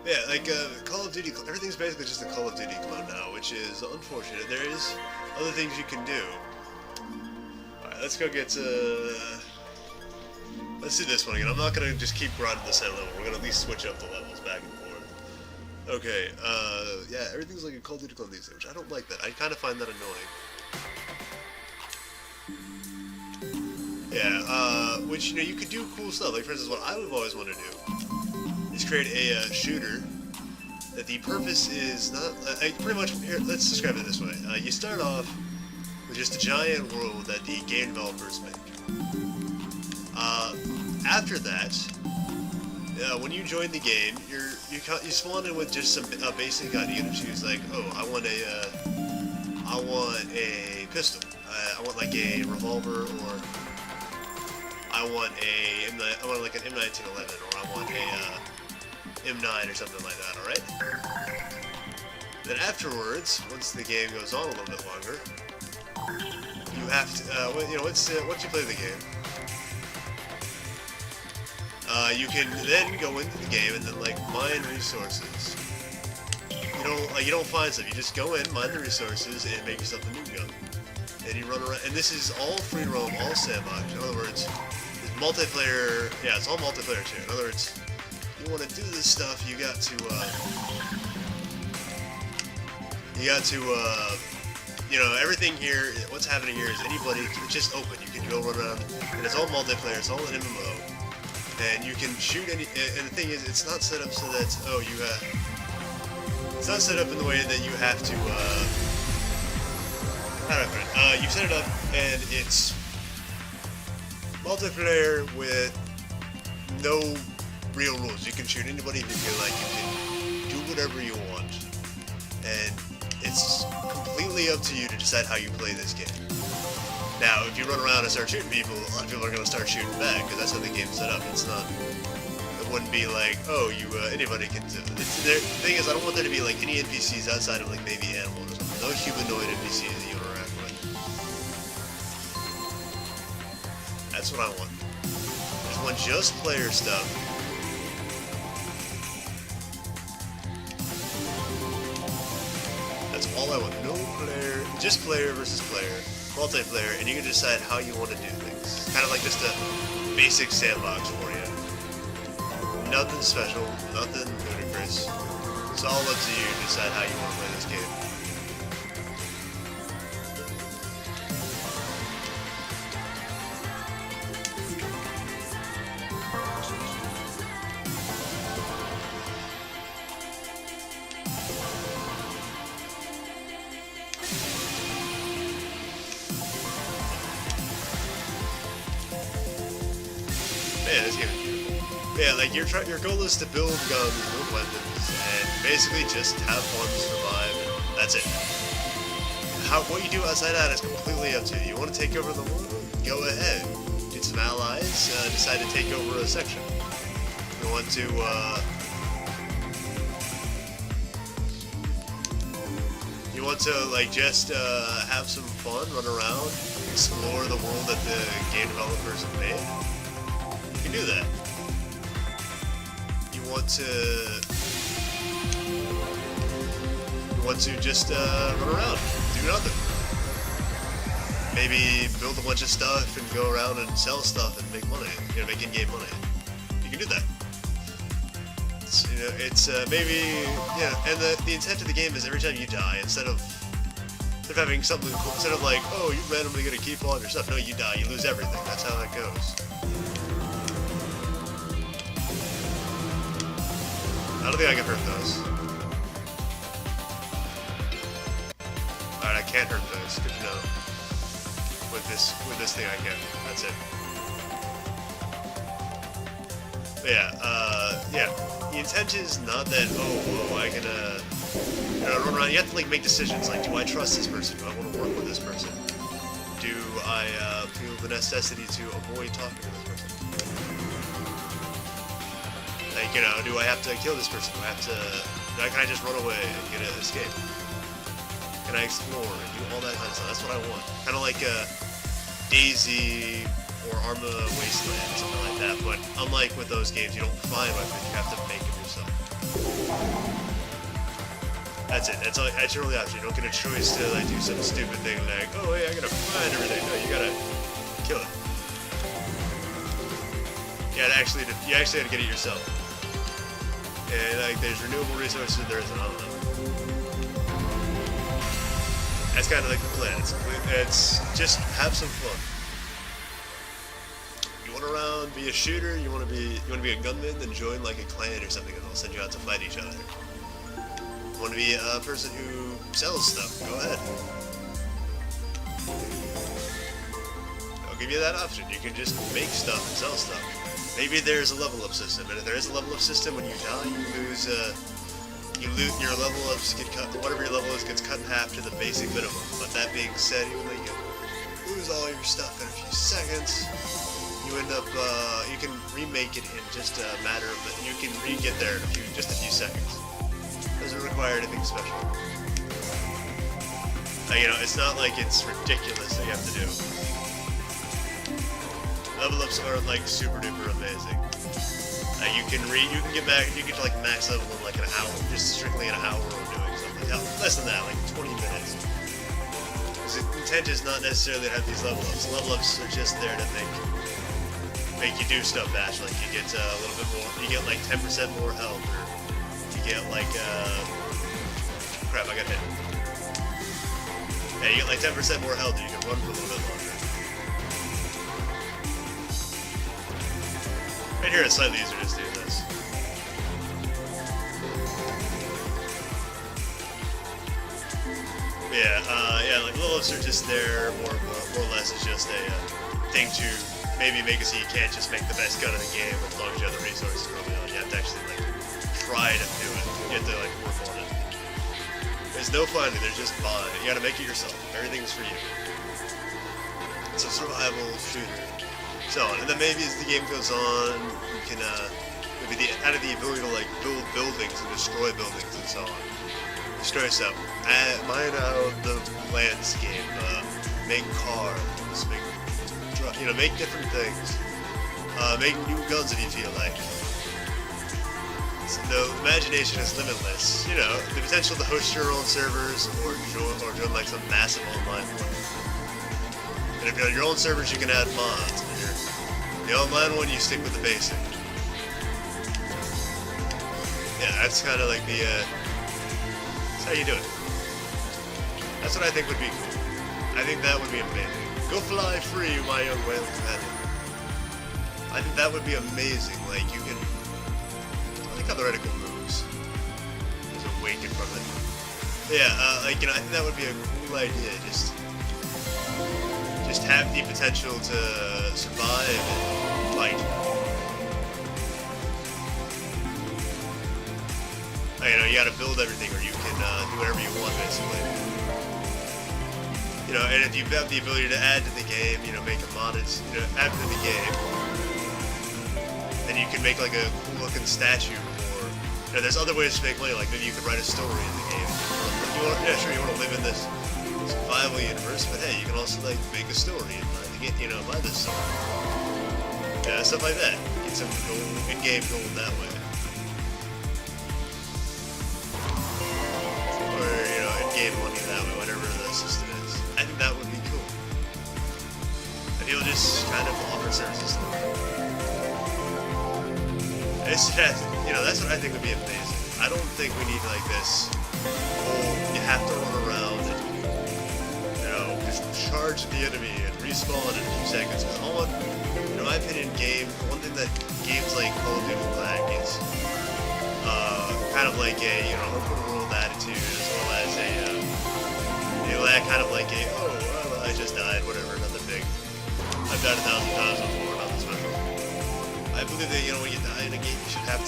Yeah, like Call of Duty, everything's basically just a Call of Duty clone now, which is unfortunate. There is other things you can do. Alright, let's go get let's do this one again. I'm not gonna just keep grinding the same level. We're gonna at least switch up the levels back and forth. Okay, yeah, everything's like a Call of Duty clone these days, which I don't like that. I kind of find that annoying. Yeah, which, you know, you could do cool stuff. Like, for instance, what I would always want to do is create a shooter that the purpose is not... pretty much, here, let's describe it this way. You start off with just a giant world that the game developers make. After that, when you join the game, you spawn in with just some basic idea to choose, like, oh, I want a pistol. I want like a revolver, or I want like an M1911, or I want a M9 or something like that. All right. Then afterwards, once the game goes on a little bit longer, you have to, you know, once you play the game, you can then go into the game and then like mine resources. You don't find stuff. You just go in, mine the resources, and make yourself a new gun. And you run around. And this is all free roam, all sandbox. In other words, it's multiplayer. Yeah, it's all multiplayer too. In other words, you want to do this stuff, you got to, you know, everything here. What's happening here is anybody. It's just open. You can go run around, and it's all multiplayer. It's all an MMO. And you can shoot any, and the thing is, it's not set up so that, oh, it's not set up in the way that you have to, how do I put it? You set it up, and it's multiplayer with no real rules. You can shoot anybody if you feel like. You can do whatever you want. And it's completely up to you to decide how you play this game. Now, if you run around and start shooting people, a lot of people are going to start shooting back, because that's how the game's set up. It's not, it wouldn't be like, oh, anybody can do it. The thing is, I don't want there to be, like, any NPCs outside of, like, maybe animals or something. No humanoid NPCs that you interact with. That's what I want. I just want just player stuff. That's all I want. No player, just player versus player. Multiplayer, and you can decide how you want to do things. Kind of like just a basic sandbox for you. Nothing special, nothing ludicrous. It's all up to you to decide how you want to play this game. Man, this game is beautiful. Yeah, like your goal is to build guns, build weapons, and basically just have fun, survive, and that's it. What you do outside that is completely up to you. You want to take over the world? Go ahead. Get some allies, decide to take over a section. You want to, like, just, have some fun, run around, explore the world that the game developers have made. You can do that. You want to just run around, do nothing. Maybe build a bunch of stuff and go around and sell stuff and make money, you know, make in-game money. You can do that. It's maybe, yeah. And the intent of the game is every time you die, instead of having something cool, instead of like, oh, you're randomly gonna keep all your stuff. No, you die, you lose everything. That's how that goes. I don't think I can hurt those. Alright, I can't hurt those. Good to know. With this thing I can. That's it. But yeah, yeah. The intent is not that, oh, whoa, I can, run around. You have to, like, make decisions, like, do I trust this person? Do I want to work with this person? Do I, feel the necessity to avoid talking to this person? Like, you know, do I have to kill this person? Can I just run away and get an escape? Can I explore and do all that kind of stuff? That's what I want. Kind of like Daisy or Arma Wasteland, something like that. But unlike with those games, you don't find weapons, you have to make them yourself. That's it. That's your only option. You don't get a choice to like do some stupid thing like, oh hey, I gotta find everything. No, you gotta kill it. You actually gotta get it yourself. And like, there's renewable resources. There isn't all of them. That's kind of like the plan. It's just have some fun. You want to be a shooter? You want to be a gunman? Then join like a clan or something, and they'll send you out to fight each other. You want to be a person who sells stuff? Go ahead. I'll give you that option. You can just make stuff and sell stuff. Maybe there's a level up system, and if there is a level up system, when you die, you lose your level ups get cut. Whatever your level is gets cut in half to the basic minimum. But that being said, even though you lose all your stuff in a few seconds, you end up you can remake it in just a matter of you can get there in just a few seconds. Doesn't require anything special. You know, it's not like it's ridiculous that you have to do. Level ups are like super duper amazing. You can get back, you get to like max level in like an hour, just strictly an hour of doing something. No, less than that, like 20 minutes. The intent is not necessarily to have these level ups. Level ups are just there to make you do stuff faster. Like you get a little bit more, you get like 10% more health, or you get like crap, I got hit. Yeah, you get like 10% more health, and you can run for a little bit longer. Right here, it's slightly easier to just do this. Yeah, like level ups are just there, more or less. It's just a thing to maybe make it so you can't just make the best gun in the game as long as you have the resources early on. You have to actually like try to do it. You have to like work on it. There's no finding. There's just buying. You got to make it yourself. Everything's for you. It's a survival shooter. So on, and then maybe as the game goes on, you can maybe add the ability to like build buildings and destroy buildings and so on. Destroy stuff. Mine out the landscape. Make cars. Make different things. Make new guns if you feel like. So the imagination is limitless. You know, the potential to host your own servers or join like some massive online one. And if you're on your own servers, you can add mods. But the online one, you stick with the basic. Yeah, that's kind of like the, that's how you do it. That's what I think would be cool. I think that would be amazing. Go fly free, my young whale companion. I think that would be amazing. Like, you can, I like how the reticle moves. Just awaken from it. Yeah, like, I think that would be a cool idea. Just have the potential to survive and fight. You gotta build everything, or you can do whatever you want, basically. And if you have the ability to add to the game, make a mod, add to the game, then you can make like a cool looking statue, or there's other ways to make money. Like maybe you could write a story in the game. You want to live in this survival universe, but hey, you can also like make a story and buy this story. Yeah, stuff like that. Get some gold, in-game gold that way. Or, in-game money that way, whatever the system is. I think that would be cool. And you'll just kind of offer services to them. It's just, that's what I think would be amazing. I don't think we need like this whole, you have to run around and charge the enemy and respawn in a few seconds. In my opinion, one thing that games like Call of Duty lack is kind of like a open world attitude, as well as they lack kind of like I just died, whatever, nothing big. I've died 1,000 times before, nothing special. I believe that when you die in a game, you should have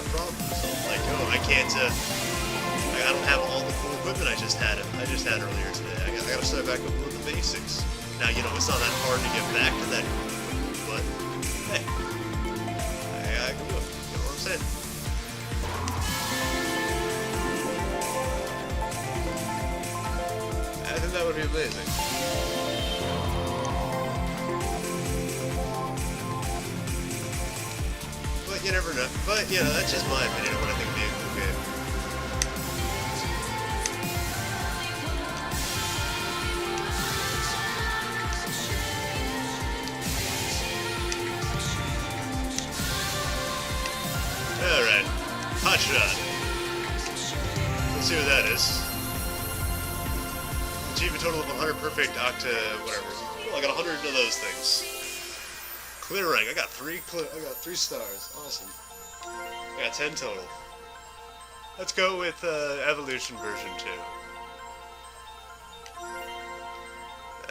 problems. Like I can't. I don't have all the cool equipment I just had earlier today. I gotta start back up with the basics. Now, it's not that hard to get back to that cool equipment, but hey, I can do it. You know what I'm saying? I think that would be amazing. But you never know. But, that's just my opinion of what I think would be a cool game. Hot shot. Let's see what that is. Achieve a total of 100 perfect octa whatever. Well, I got 100 of those things. Clear rank. I got 3 stars. Awesome. I got 10 total. Let's go with evolution version 2.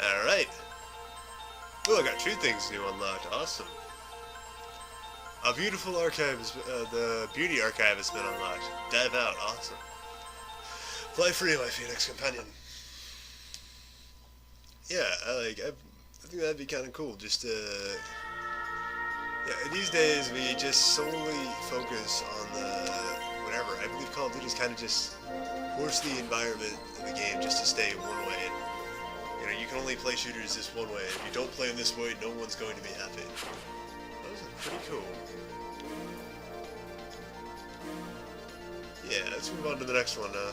Alright. Oh, I got 2 things new unlocked. Awesome. A beautiful archive is, the beauty archive has been unlocked. Dive out. Awesome. Fly free, my Phoenix companion. Yeah, I think that'd be kind of cool. Just yeah, these days we just solely focus on the whatever. I believe Call of Duty is kind of just force the environment of the game just to stay one way. You know, you can only play shooters this one way. If you don't play in this way, no one's going to be happy. Those are pretty cool. Yeah, let's move on to the next one now.